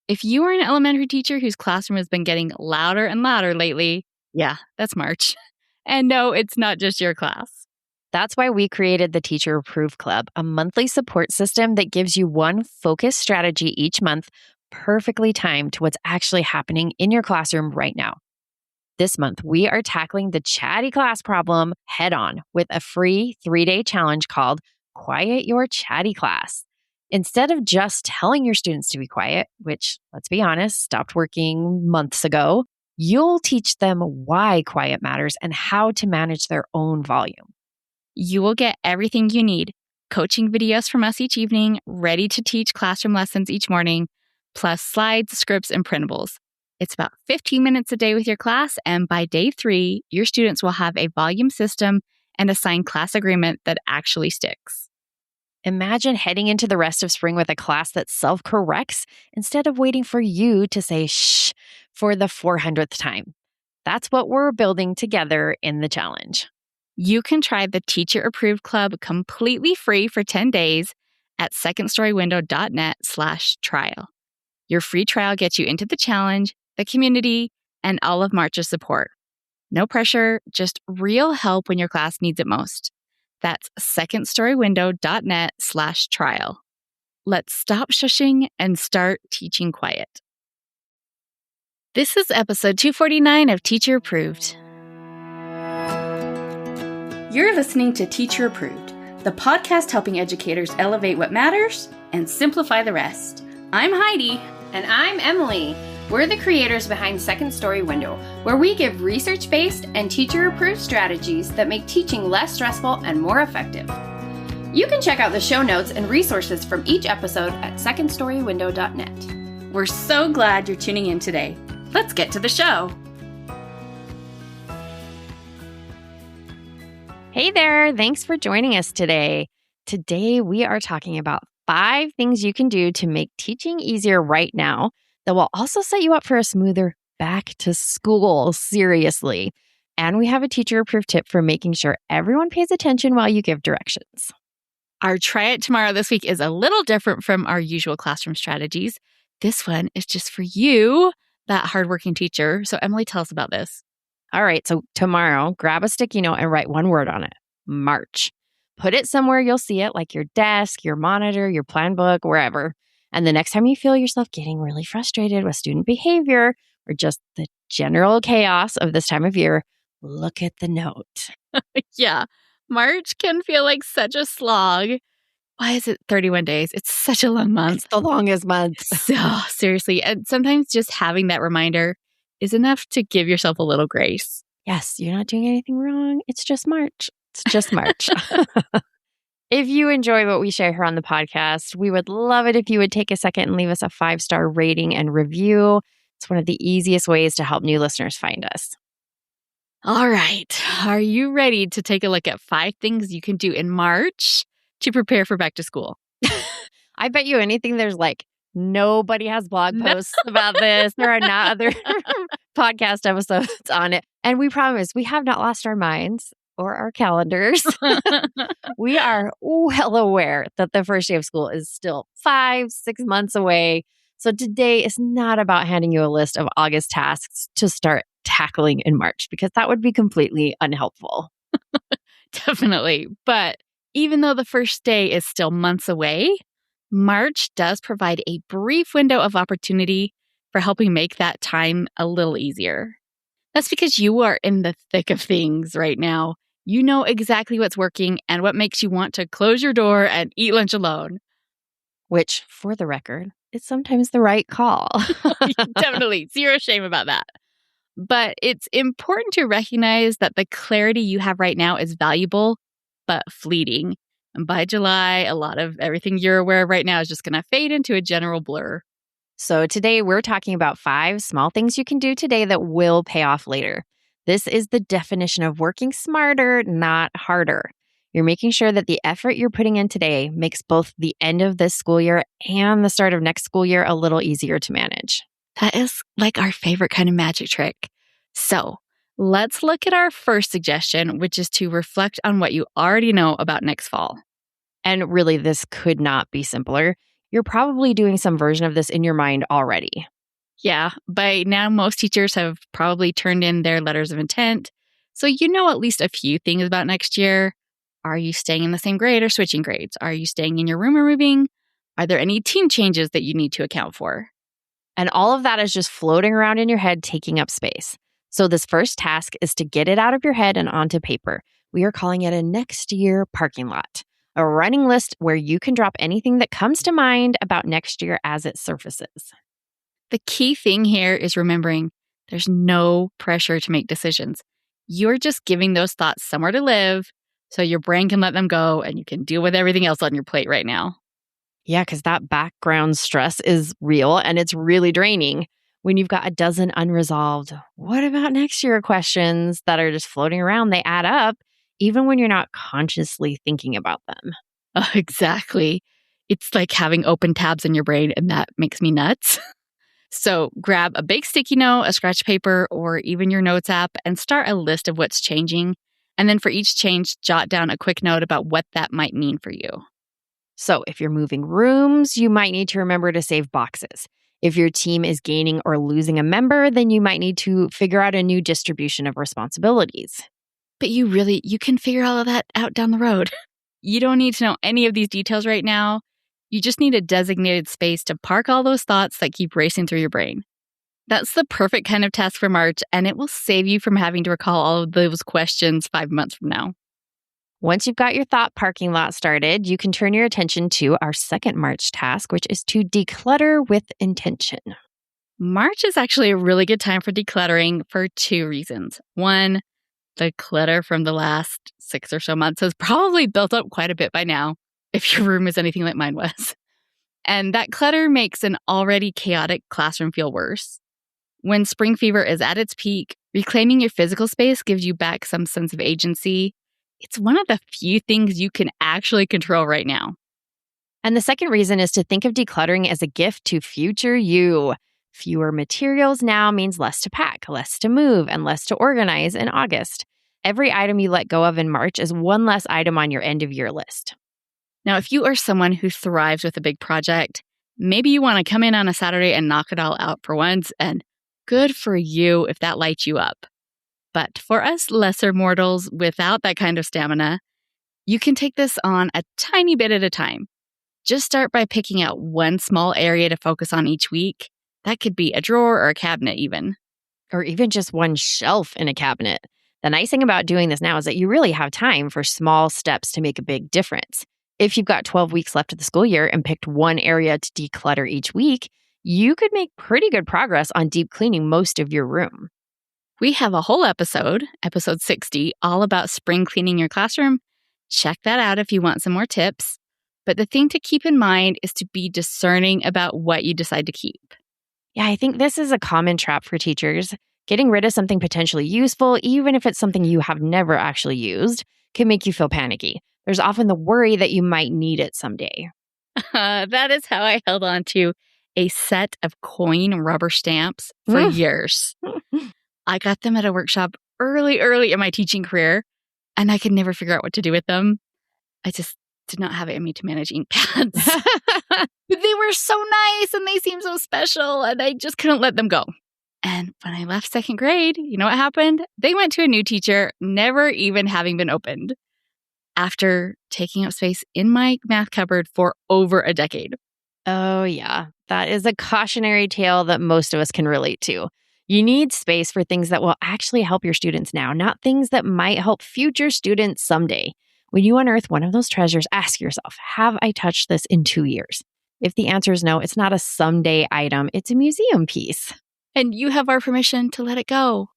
If you are an elementary teacher whose classroom has been getting louder and louder lately, yeah, that's March. And no, it's not just your class. That's why we created the Teacher Approved Club, a monthly support system that gives you one focused strategy each month, perfectly timed to what's actually happening in your classroom right now. This month, we are tackling the chatty class problem head on with a free 3-day challenge called Quiet Your Chatty Class. Instead of just telling your students to be quiet, which, let's be honest, stopped working months ago, you'll teach them why quiet matters and how to manage their own volume. You will get everything you need. Coaching videos from us each evening, ready to teach classroom lessons each morning, plus slides, scripts, and printables. It's about 15 minutes a day with your class, and by day 3, your students will have a volume system and a signed class agreement that actually sticks. Imagine heading into the rest of spring with a class that self-corrects instead of waiting for you to say shh for the 400th time. That's what we're building together in the challenge. You can try the Teacher Approved Club completely free for 10 days at secondstorywindow.net/trial. Your free trial gets you into the challenge, the community, and all of March's support. No pressure, just real help when your class needs it most. That's secondstorywindow.net/trial. Let's stop shushing and start teaching quiet. This is episode 249 of Teacher Approved. You're listening to Teacher Approved, the podcast helping educators elevate what matters and simplify the rest. I'm Heidi. And I'm Emily. We're the creators behind Second Story Window, where we give research-based and teacher-approved strategies that make teaching less stressful and more effective. You can check out the show notes and resources from each episode at secondstorywindow.net. We're so glad you're tuning in today. Let's get to the show. Hey there, thanks for joining us today. Today, we are talking about 5 things you can do to make teaching easier right now that will also set you up for a smoother back to school, seriously. And we have a teacher-approved tip for making sure everyone pays attention while you give directions. Our Try It Tomorrow this week is a little different from our usual classroom strategies. This one is just for you, that hardworking teacher. So Emily, tell us about this. All right, so tomorrow, grab a sticky note and write one word on it, March. Put it somewhere you'll see it, like your desk, your monitor, your plan book, wherever. And the next time you feel yourself getting really frustrated with student behavior or just the general chaos of this time of year, look at the note. Yeah, March can feel like such a slog. Why is it 31 days? It's such a long month. It's the longest month. So, seriously. And sometimes just having that reminder is enough to give yourself a little grace. Yes, you're not doing anything wrong. It's just March. It's just March. If you enjoy what we share here on the podcast, we would love it if you would take a second and leave us a 5-star rating and review. It's one of the easiest ways to help new listeners find us. All right. Are you ready to take a look at 5 things you can do in March to prepare for back to school? I bet you anything there's like nobody has blog posts about this. There are not other podcast episodes on it. And we promise we have not lost our minds or our calendars. We are well aware that the first day of school is still 5-6 months away. So today is not about handing you a list of August tasks to start tackling in March, because that would be completely unhelpful. Definitely. But even though the first day is still months away, March does provide a brief window of opportunity for helping make that time a little easier. That's because you are in the thick of things right now. You know exactly what's working and what makes you want to close your door and eat lunch alone. Which, for the record, is sometimes the right call. Definitely. Zero shame about that. But it's important to recognize that the clarity you have right now is valuable, but fleeting. And by July, a lot of everything you're aware of right now is just going to fade into a general blur. So today we're talking about 5 small things you can do today that will pay off later. This is the definition of working smarter, not harder. You're making sure that the effort you're putting in today makes both the end of this school year and the start of next school year a little easier to manage. That is like our favorite kind of magic trick. So let's look at our first suggestion, which is to reflect on what you already know about next fall. And really, this could not be simpler. You're probably doing some version of this in your mind already. Yeah, by now most teachers have probably turned in their letters of intent, so you know at least a few things about next year. Are you staying in the same grade or switching grades? Are you staying in your room or moving? Are there any team changes that you need to account for? And all of that is just floating around in your head, taking up space. So this first task is to get it out of your head and onto paper. We are calling it a next year parking lot, a running list where you can drop anything that comes to mind about next year as it surfaces. The key thing here is remembering there's no pressure to make decisions. You're just giving those thoughts somewhere to live so your brain can let them go and you can deal with everything else on your plate right now. Yeah, because that background stress is real and it's really draining when you've got a dozen unresolved, what about next year questions that are just floating around. They add up even when you're not consciously thinking about them. Oh, exactly. It's like having open tabs in your brain, and that makes me nuts. So grab a big sticky note, a scratch paper, or even your notes app and start a list of what's changing. And then for each change, jot down a quick note about what that might mean for you. So if you're moving rooms, you might need to remember to save boxes. If your team is gaining or losing a member, then you might need to figure out a new distribution of responsibilities. But you can figure all of that out down the road. You don't need to know any of these details right now. You just need a designated space to park all those thoughts that keep racing through your brain. That's the perfect kind of task for March, and it will save you from having to recall all of those questions 5 months from now. Once you've got your thought parking lot started, you can turn your attention to our second March task, which is to declutter with intention. March is actually a really good time for decluttering for 2 reasons. One, the clutter from the last 6 or so months has probably built up quite a bit by now, if your room is anything like mine was. And that clutter makes an already chaotic classroom feel worse. When spring fever is at its peak, reclaiming your physical space gives you back some sense of agency. It's one of the few things you can actually control right now. And the second reason is to think of decluttering as a gift to future you. Fewer materials now means less to pack, less to move, and less to organize in August. Every item you let go of in March is one less item on your end of year list. Now, if you are someone who thrives with a big project, maybe you want to come in on a Saturday and knock it all out for once, and good for you if that lights you up. But for us lesser mortals without that kind of stamina, you can take this on a tiny bit at a time. Just start by picking out one small area to focus on each week. That could be a drawer or a cabinet even. Or even just one shelf in a cabinet. The nice thing about doing this now is that you really have time for small steps to make a big difference. If you've got 12 weeks left of the school year and picked one area to declutter each week, you could make pretty good progress on deep cleaning most of your room. We have a whole episode 60, all about spring cleaning your classroom. Check that out if you want some more tips. But the thing to keep in mind is to be discerning about what you decide to keep. Yeah, I think this is a common trap for teachers. Getting rid of something potentially useful, even if it's something you have never actually used, can make you feel panicky. There's often the worry that you might need it someday. That is how I held on to a set of coin rubber stamps for years. I got them at a workshop early in my teaching career, and I could never figure out what to do with them. I just did not have it in me to manage ink pads. But they were so nice and they seemed so special, and I just couldn't let them go. And when I left second grade, you know what happened? They went to a new teacher, never even having been opened, after taking up space in my math cupboard for over a decade. Oh, yeah. That is a cautionary tale that most of us can relate to. You need space for things that will actually help your students now, not things that might help future students someday. When you unearth one of those treasures, ask yourself, have I touched this in 2 years? If the answer is no, it's not a someday item, it's a museum piece. And you have our permission to let it go.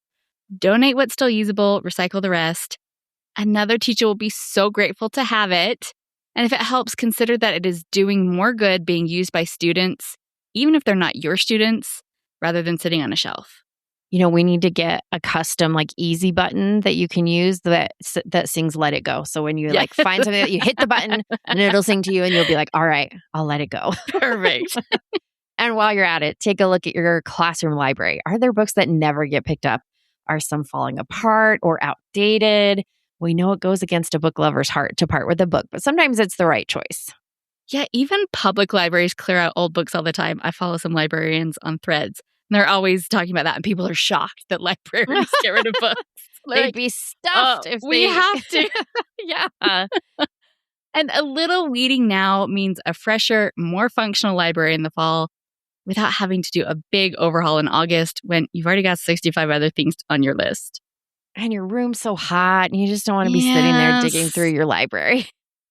Donate what's still usable, recycle the rest. Another teacher will be so grateful to have it. And if it helps, consider that it is doing more good being used by students, even if they're not your students, rather than sitting on a shelf. You know, we need to get a custom easy button that you can use that sings Let It Go. So when you find something that you hit the button and it'll sing to you and you'll be like, all right, I'll let it go. Perfect. And while you're at it, take a look at your classroom library. Are there books that never get picked up? Are some falling apart or outdated? We know it goes against a book lover's heart to part with a book, but sometimes it's the right choice. Yeah, even public libraries clear out old books all the time. I follow some librarians on Threads, and they're always talking about that, and people are shocked that libraries get rid of books. They'd Like, be stuffed if we have to. Yeah. And a little weeding now means a fresher, more functional library in the fall without having to do a big overhaul in August when you've already got 65 other things on your list. And your room's so hot and you just don't want to be sitting there digging Yes. through your library.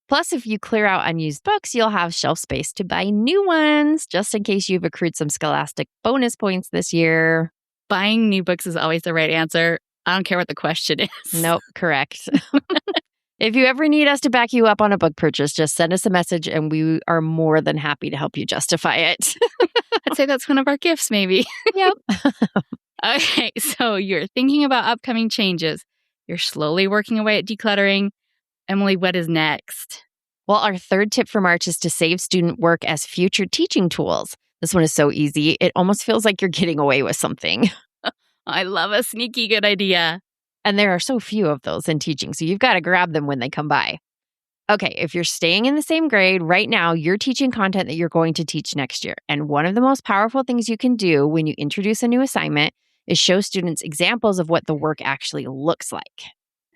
Plus, if you clear out unused books, you'll have shelf space to buy new ones, just in case you've accrued some Scholastic bonus points this year. Buying new books is always the right answer. I don't care what the question is. Nope, correct. If you ever need us to back you up on a book purchase, just send us a message and we are more than happy to help you justify it. I'd say that's one of our gifts, maybe. Yep. Okay, so you're thinking about upcoming changes. You're slowly working away at decluttering. Emily, what is next? Well, our third tip for March is to save student work as future teaching tools. This one is so easy. It almost feels like you're getting away with something. I love a sneaky good idea. And there are so few of those in teaching, so you've got to grab them when they come by. Okay, if you're staying in the same grade, right now you're teaching content that you're going to teach next year. And one of the most powerful things you can do when you introduce a new assignment is show students examples of what the work actually looks like.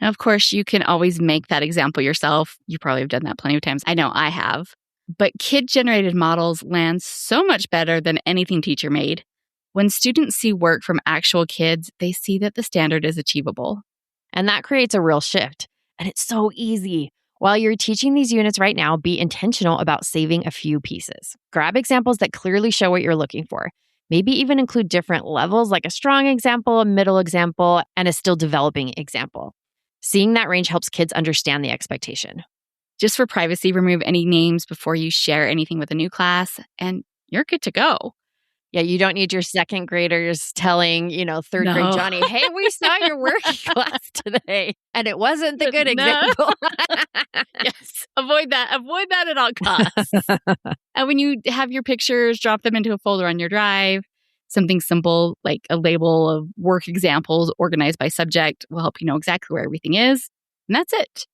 And of course, you can always make that example yourself. You probably have done that plenty of times. I know I have. But kid-generated models land so much better than anything teacher made. When students see work from actual kids, they see that the standard is achievable. And that creates a real shift. And it's so easy. While you're teaching these units right now, be intentional about saving a few pieces. Grab examples that clearly show what you're looking for. Maybe even include different levels, like a strong example, a middle example, and a still developing example. Seeing that range helps kids understand the expectation. Just for privacy, remove any names before you share anything with a new class, and you're good to go. Yeah, you don't need your second graders telling, third grade Johnny, hey, we saw your work class today. And it wasn't the good example. Yes, avoid that. Avoid that at all costs. And when you have your pictures, drop them into a folder on your drive. Something simple like a label of work examples organized by subject will help you know exactly where everything is. And that's it.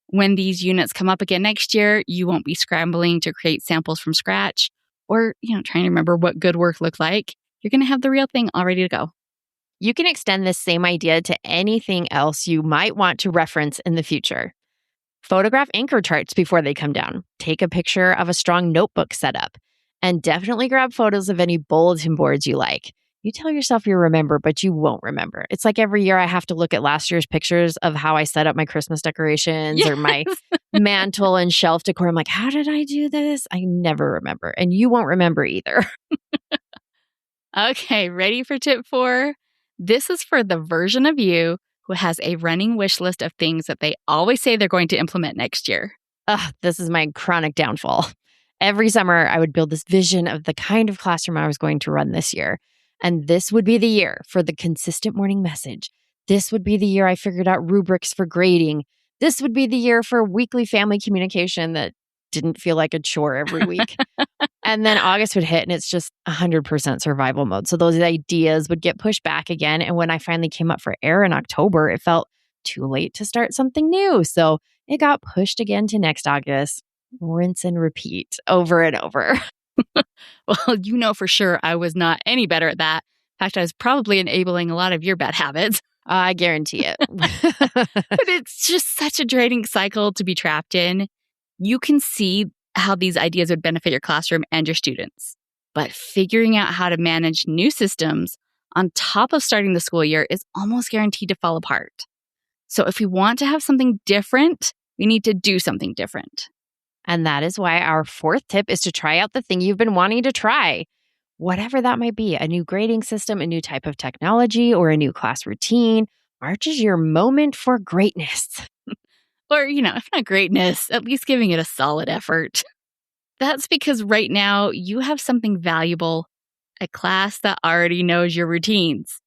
When these units come up again next year, you won't be scrambling to create samples from scratch or, trying to remember what good work looked like. You're going to have the real thing all ready to go. You can extend this same idea to anything else you might want to reference in the future. Photograph anchor charts before they come down. Take a picture of a strong notebook setup. And definitely grab photos of any bulletin boards you like. You tell yourself you remember, but you won't remember. It's like every year I have to look at last year's pictures of how I set up my Christmas decorations or my mantle and shelf decor. I'm like, how did I do this? I never remember. And you won't remember either. Okay, ready for tip 4? This is for the version of you who has a running wish list of things that they always say they're going to implement next year. This is my chronic downfall. Every summer, I would build this vision of the kind of classroom I was going to run this year. And this would be the year for the consistent morning message. This would be the year I figured out rubrics for grading. This would be the year for weekly family communication that didn't feel like a chore every week. And then August would hit and it's just 100% survival mode. So those ideas would get pushed back again. And when I finally came up for air in October, it felt too late to start something new. So it got pushed again to next August. Rinse and repeat over and over. Well, for sure I was not any better at that. In fact, I was probably enabling a lot of your bad habits. I guarantee it. But it's just such a draining cycle to be trapped in. You can see how these ideas would benefit your classroom and your students. But figuring out how to manage new systems on top of starting the school year is almost guaranteed to fall apart. So if we want to have something different, we need to do something different. And that is why our fourth tip is to try out the thing you've been wanting to try. Whatever that might be, a new grading system, a new type of technology, or a new class routine. March is your moment for greatness. Or, if not greatness, at least giving it a solid effort. That's because right now you have something valuable, a class that already knows your routines.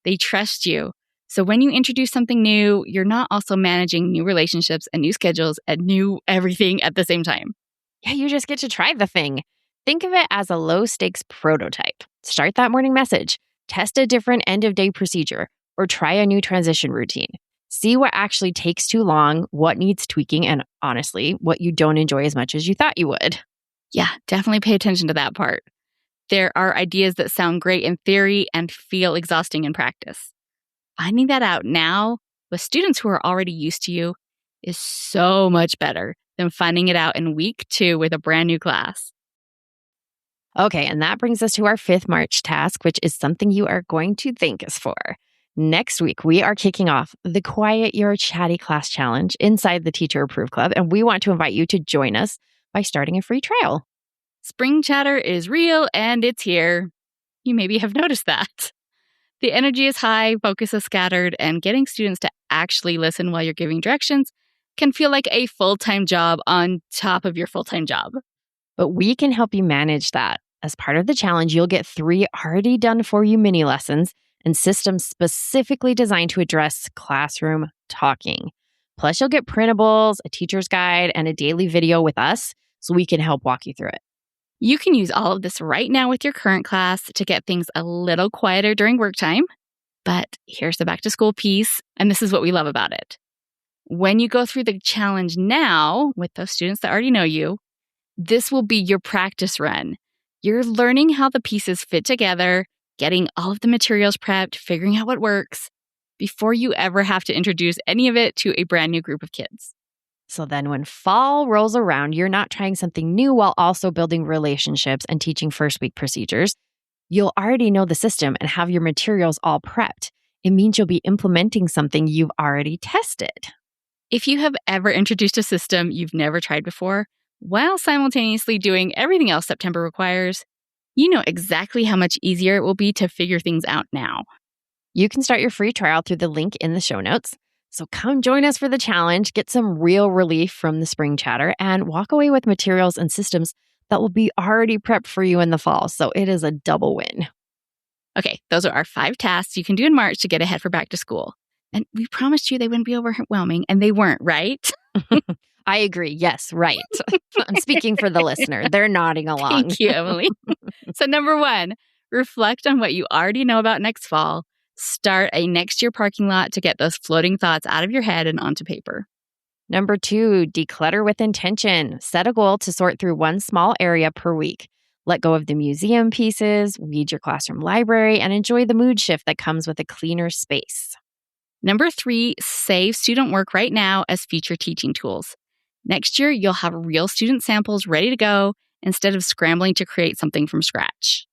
They trust you. So when you introduce something new, you're not also managing new relationships and new schedules and new everything at the same time. Yeah, you just get to try the thing. Think of it as a low-stakes prototype. Start that morning message, test a different end-of-day procedure, or try a new transition routine. See what actually takes too long, what needs tweaking, and honestly, what you don't enjoy as much as you thought you would. Yeah, definitely pay attention to that part. There are ideas that sound great in theory and feel exhausting in practice. Finding that out now with students who are already used to you is so much better than finding it out in week 2 with a brand new class. Okay, and that brings us to our 5th March task, which is something you are going to thank us for. Next week, we are kicking off the Quiet Your Chatty Class Challenge inside the Teacher Approved Club, and we want to invite you to join us by starting a free trial. Spring chatter is real and it's here. You maybe have noticed that. The energy is high, focus is scattered, and getting students to actually listen while you're giving directions can feel like a full-time job on top of your full-time job. But we can help you manage that. As part of the challenge, you'll get 3 already done for you mini lessons and systems specifically designed to address classroom talking. Plus, you'll get printables, a teacher's guide, and a daily video with us so we can help walk you through it. You can use all of this right now with your current class to get things a little quieter during work time. But here's the back to school piece, and this is what we love about it. When you go through the challenge now with those students that already know you, this will be your practice run. You're learning how the pieces fit together, getting all of the materials prepped, figuring out what works, before you ever have to introduce any of it to a brand new group of kids. So then when fall rolls around, you're not trying something new while also building relationships and teaching first week procedures. You'll already know the system and have your materials all prepped. It means you'll be implementing something you've already tested. If you have ever introduced a system you've never tried before, while simultaneously doing everything else September requires, you know exactly how much easier it will be to figure things out now. You can start your free trial through the link in the show notes. So come join us for the challenge, get some real relief from the spring chatter, and walk away with materials and systems that will be already prepped for you in the fall. So it is a double win. Okay, those are our 5 tasks you can do in March to get ahead for back to school. And we promised you they wouldn't be overwhelming, and they weren't, right? I agree. Yes, right. I'm speaking for the listener. They're nodding along. Thank you, Emily. So number 1, reflect on what you already know about next fall. Start a next year parking lot to get those floating thoughts out of your head and onto paper. Number 2, declutter with intention. Set a goal to sort through one small area per week. Let go of the museum pieces, weed your classroom library, and enjoy the mood shift that comes with a cleaner space. Number 3, save student work right now as future teaching tools. Next year, you'll have real student samples ready to go instead of scrambling to create something from scratch.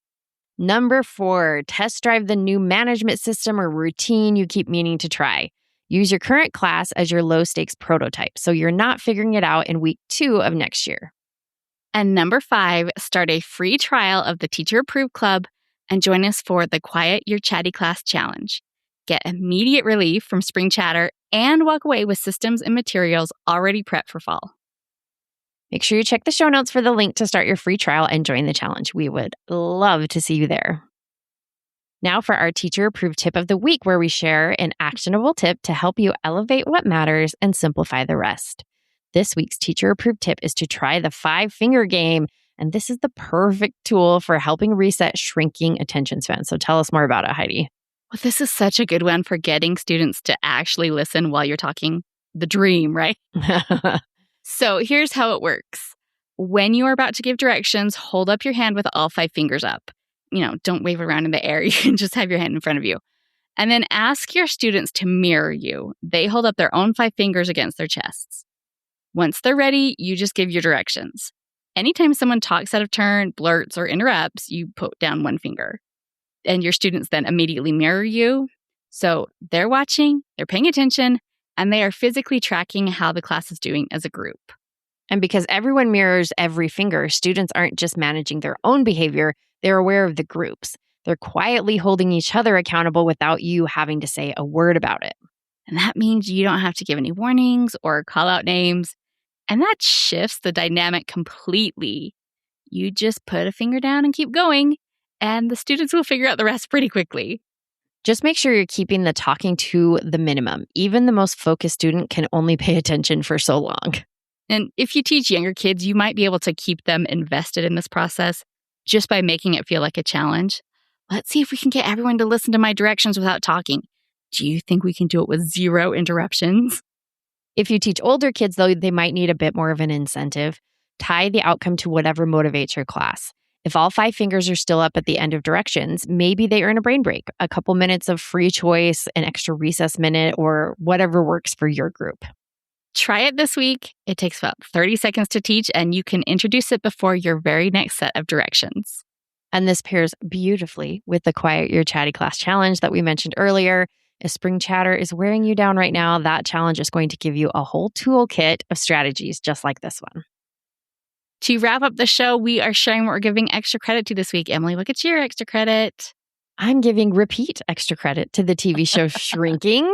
Number 4, test drive the new management system or routine you keep meaning to try. Use your current class as your low-stakes prototype so you're not figuring it out in week 2 of next year. And number 5, start a free trial of the Teacher Approved Club and join us for the Quiet Your Chatty Class Challenge. Get immediate relief from spring chatter and walk away with systems and materials already prepped for fall. Make sure you check the show notes for the link to start your free trial and join the challenge. We would love to see you there. Now for our Teacher Approved Tip of the Week, where we share an actionable tip to help you elevate what matters and simplify the rest. This week's Teacher Approved Tip is to try the 5-finger game, and this is the perfect tool for helping reset shrinking attention span. So tell us more about it, Heidi. Well, this is such a good one for getting students to actually listen while you're talking. The dream, right? So here's how it works. When you are about to give directions, hold up your hand with all 5 fingers up. Don't wave around in the air. You can just have your hand in front of you. And then ask your students to mirror you. They hold up their own 5 fingers against their chests. Once they're ready, you just give your directions. Anytime someone talks out of turn, blurts, or interrupts, you put down 1 finger. And your students then immediately mirror you. So they're watching, they're paying attention, and they are physically tracking how the class is doing as a group. And because everyone mirrors every finger, students aren't just managing their own behavior, they're aware of the groups. They're quietly holding each other accountable without you having to say a word about it. And that means you don't have to give any warnings or call out names. And that shifts the dynamic completely. You just put a finger down and keep going, and the students will figure out the rest pretty quickly. Just make sure you're keeping the talking to the minimum. Even the most focused student can only pay attention for so long. And if you teach younger kids, you might be able to keep them invested in this process just by making it feel like a challenge. Let's see if we can get everyone to listen to my directions without talking. Do you think we can do it with 0 interruptions? If you teach older kids, though, they might need a bit more of an incentive. Tie the outcome to whatever motivates your class. If all 5 fingers are still up at the end of directions, maybe they earn a brain break, a couple minutes of free choice, an extra recess minute, or whatever works for your group. Try it this week. It takes about 30 seconds to teach, and you can introduce it before your very next set of directions. And this pairs beautifully with the Quiet Your Chatty Class Challenge that we mentioned earlier. If spring chatter is wearing you down right now, that challenge is going to give you a whole toolkit of strategies just like this one. To wrap up the show, we are sharing what we're giving extra credit to this week. Emily, what gets your extra credit? I'm giving repeat extra credit to the TV show Shrinking.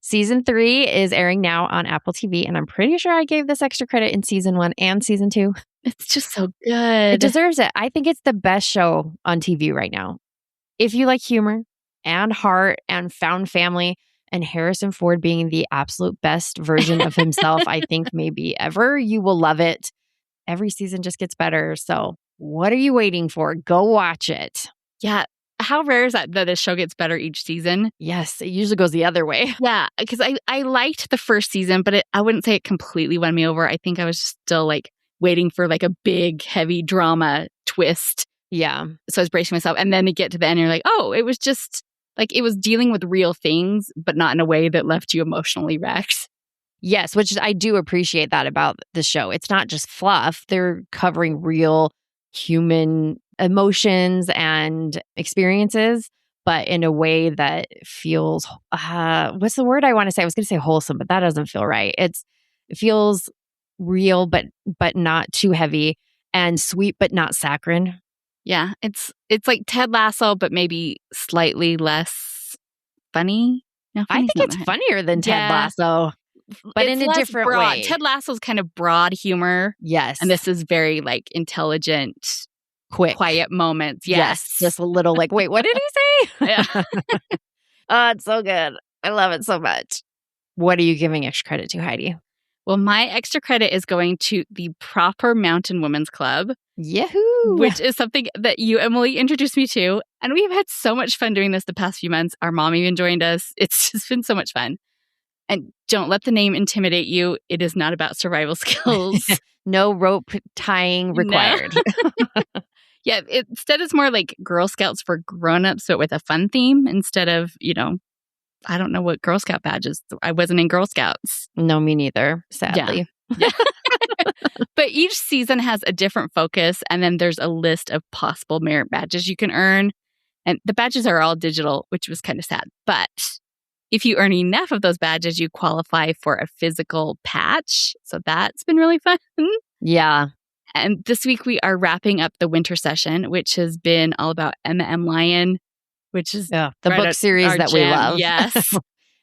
Season 3 is airing now on Apple TV, and I'm pretty sure I gave this extra credit in season 1 and season 2. It's just so good. It deserves it. I think it's the best show on TV right now. If you like humor and heart and found family and Harrison Ford being the absolute best version of himself, I think maybe ever, you will love it. Every season just gets better. So what are you waiting for? Go watch it. Yeah. How rare is that this show gets better each season? Yes, it usually goes the other way. Yeah, because I liked the first season, but I wouldn't say it completely won me over. I think I was just still like waiting for like a big, heavy drama twist. Yeah. So I was bracing myself. And then to get to the end, you're like, oh, it was just like it was dealing with real things, but not in a way that left you emotionally wrecked. Yes, which I do appreciate that about the show. It's not just fluff. They're covering real human emotions and experiences, but in a way that feels, what's the word I want to say? I was going to say wholesome, but that doesn't feel right. It feels real, but not too heavy, and sweet, but not saccharine. Yeah, it's like Ted Lasso, but maybe slightly less funny. No, I think it's funnier than Ted Lasso. But in a different way. Ted Lasso's kind of broad humor. Yes. And this is very like intelligent, quiet moments. Yes. Just a little like, wait, what did he say? Yeah. Oh, it's so good. I love it so much. What are you giving extra credit to, Heidi? Well, my extra credit is going to the Proper Mountain Women's Club. Yahoo! Which is something that you, Emily, introduced me to. And we've had so much fun doing this the past few months. Our mom even joined us. It's just been so much fun. And don't let the name intimidate you. It is not about survival skills. No rope tying required. No. Yeah, instead it's more like Girl Scouts for grown-ups, but with a fun theme instead of, I don't know what Girl Scout badges. I wasn't in Girl Scouts. No, me neither, sadly. Yeah. But each season has a different focus, and then there's a list of possible merit badges you can earn. And the badges are all digital, which was kind of sad. But if you earn enough of those badges, you qualify for a physical patch. So that's been really fun. Yeah. And this week we are wrapping up the winter session, which has been all about Emma M. Lyon, which is the book series that we love. Yes.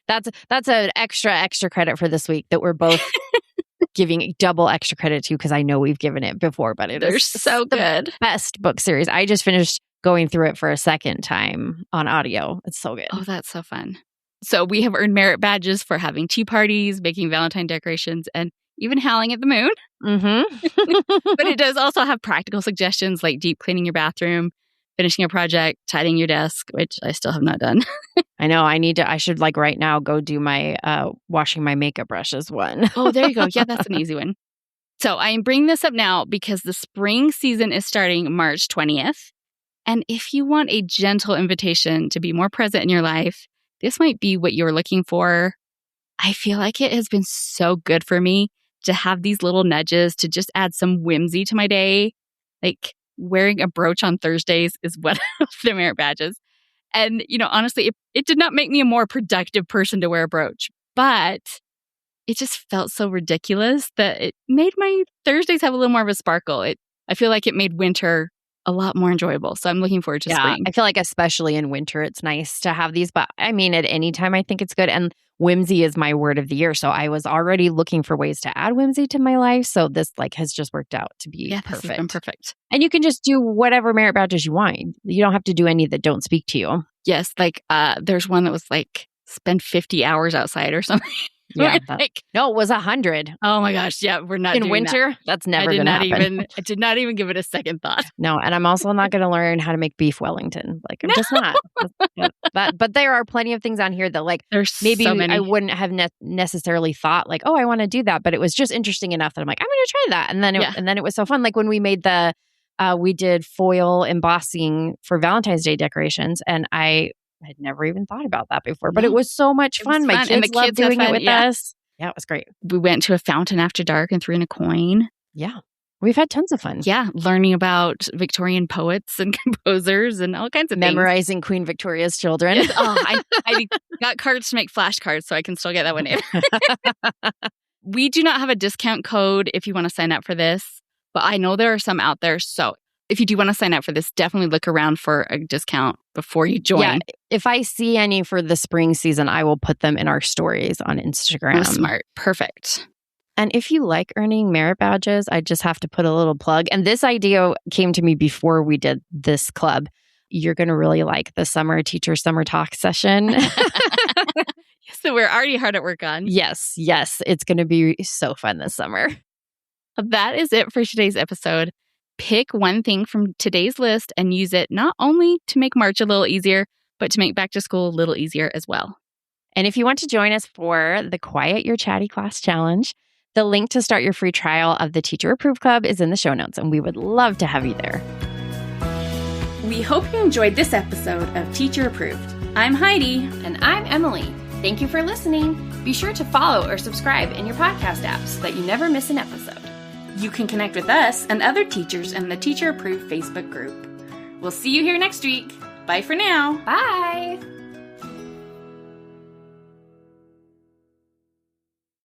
That's an extra credit for this week that we're both giving double extra credit to, because I know we've given it before, but they're so good. Best book series. I just finished going through it for a second time on audio. It's so good. Oh, that's so fun. So we have earned merit badges for having tea parties, making Valentine decorations, and even howling at the moon. Mm-hmm. But it does also have practical suggestions like deep cleaning your bathroom, finishing a project, tidying your desk, which I still have not done. I know. I should like right now go do my washing my makeup brushes one. Oh, there you go. Yeah, that's an easy one. So I am bringing this up now because the spring season is starting March 20th. And if you want a gentle invitation to be more present in your life, this might be what you're looking for. I feel like it has been so good for me to have these little nudges to just add some whimsy to my day. Like wearing a brooch on Thursdays is one of the merit badges. And, honestly, it did not make me a more productive person to wear a brooch, but it just felt so ridiculous that it made my Thursdays have a little more of a sparkle. I feel like it made winter a lot more enjoyable. So I'm looking forward to spring. I feel like especially in winter, it's nice to have these. But I mean, at any time, I think it's good. And whimsy is my word of the year. So I was already looking for ways to add whimsy to my life. So this has just worked out to be perfect. This has been perfect. And you can just do whatever merit badges you want. You don't have to do any that don't speak to you. Yes. Like there's one that was like spend 50 hours outside or something. Yeah. Like, No, it was 100. oh my gosh. Yeah, we're not In doing winter, that. that's never going to happen. I did not even give it a second thought. No, and I'm also not going to learn how to make beef Wellington. Like, I'm just not. But there are plenty of things on here that, like, There's maybe so many. I wouldn't have necessarily thought, like, oh, I want to do that. But it was just interesting enough that I'm like, I'm going to try that. And then it was so fun. Like when we made we did foil embossing for Valentine's Day decorations, and I had never even thought about that before. But it was so much fun. My kids loved doing it with us. Yeah, it was great. We went to a fountain after dark and threw in a coin. Yeah. We've had tons of fun. Yeah, learning about Victorian poets and composers and all kinds of Memorizing Queen Victoria's children. Yes. Oh, I got cards to make flashcards, so I can still get that one in. We do not have a discount code if you want to sign up for this, but I know there are some out there. So if you do want to sign up for this, definitely look around for a discount before you join. Yeah, if I see any for the spring season, I will put them in our stories on Instagram. Oh, smart. Perfect. And if you like earning merit badges, I just have to put a little plug. And this idea came to me before we did this club. You're going to really like the summer teacher summer talk session. So we're already hard at work on. Yes. It's going to be so fun this summer. That is it for today's episode. Pick one thing from today's list and use it not only to make March a little easier, but to make back to school a little easier as well. And if you want to join us for the Quiet Your Chatty Class Challenge, the link to start your free trial of the Teacher Approved Club is in the show notes, and we would love to have you there. We hope you enjoyed this episode of Teacher Approved. I'm Heidi. And I'm Emily. Thank you for listening. Be sure to follow or subscribe in your podcast app so that you never miss an episode. You can connect with us and other teachers in the Teacher Approved Facebook group. We'll see you here next week. Bye for now. Bye.